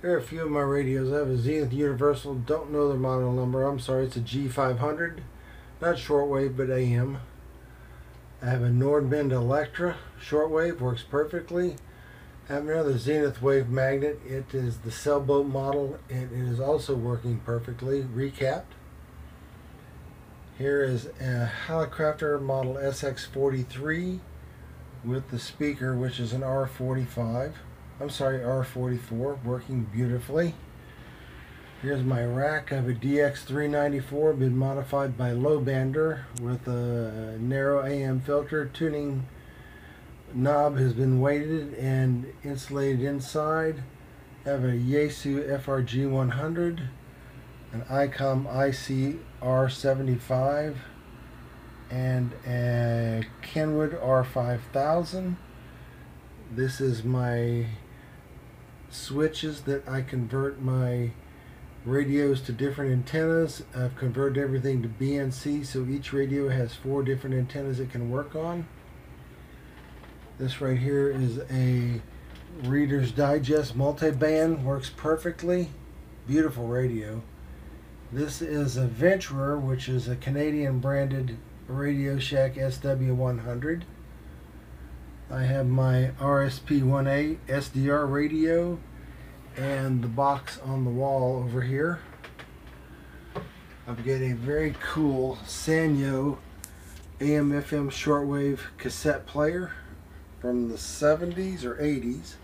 Here are a few of my radios. I have a Zenith Universal, don't know the model number, I'm sorry, it's a G500, not shortwave but AM. I have a Nordbend Electra, shortwave, works perfectly. I have another Zenith Wave magnet, it is the sailboat model, it is also working perfectly, recapped. Here is a Hallicrafter model SX43 with the speaker, which is an R44, working beautifully. Here's my rack. I have a DX394, been modified by Low Bander with a narrow AM filter. Tuning knob has been weighted and insulated inside. I have a Yaesu FRG100, an ICOM ICR75, and a Kenwood R5000. This is my switches that I convert my radios to different antennas. I've converted everything to BNC, so each radio has 4 different antennas it can work on. This right here is a Reader's Digest multiband, works perfectly. Beautiful radio. This is a Venturer, which is a Canadian branded Radio Shack SW100. I have my RSP1A SDR radio and the box on the wall over here. I've got a very cool Sanyo AM/FM shortwave cassette player from the 70s or 80s.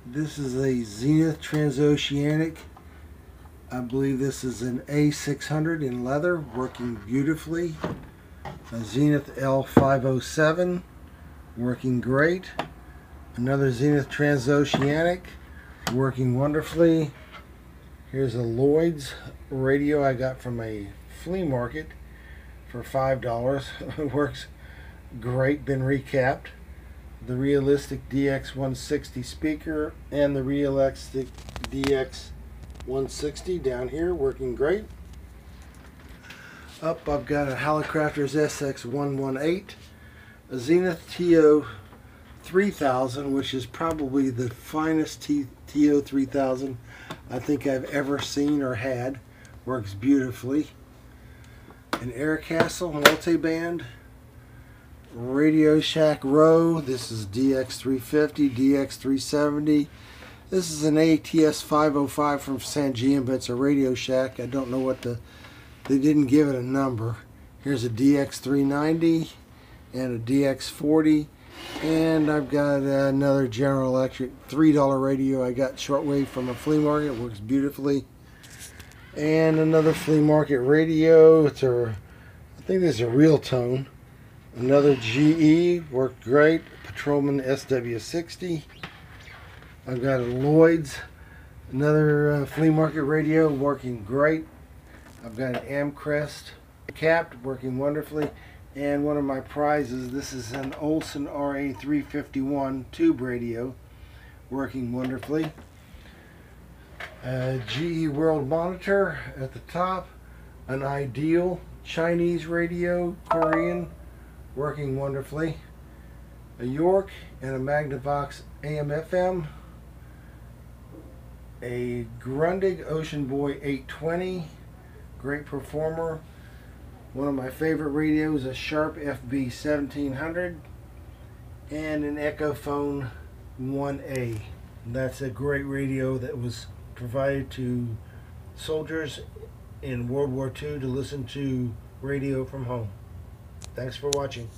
This is a Zenith Transoceanic. I believe this is an A600 in leather, working beautifully. A Zenith L507, working great. Another Zenith Transoceanic, working wonderfully. Here's a Lloyd's radio I got from a flea market for $5. It works great, been recapped. The Realistic DX160 speaker and the Realistic DX160 down here, working great. Up I've got a Hallicrafter's SX118, a Zenith TO3000, which is probably the finest TO3000 I think I've ever seen or had. Works beautifully. An Aircastle multiband, Radio Shack Row. This is DX350, DX370. This is an ATS 505 from Sangean, but it's a Radio Shack. I don't know what they didn't give it a number. Here's a DX390 and a DX40. And I've got another General Electric $3 radio I got shortwave from a flea market. It works beautifully. And another flea market radio. I think this is a Real Tone. Another GE, worked great. Patrolman SW60. I've got a Lloyd's, another flea market radio, working great. I've got an Amcrest capped, working wonderfully. And one of my prizes, this is an Olson RA351 tube radio, working wonderfully. A GE World Monitor at the top, an Ideal Chinese radio, Korean, working wonderfully. A York and a Magnavox AM/FM. A Grundig Ocean Boy 820, great performer. One of my favorite radios, a Sharp FB 1700, and an Echophone 1A. That's a great radio that was provided to soldiers in World War II to listen to radio from home. Thanks for watching.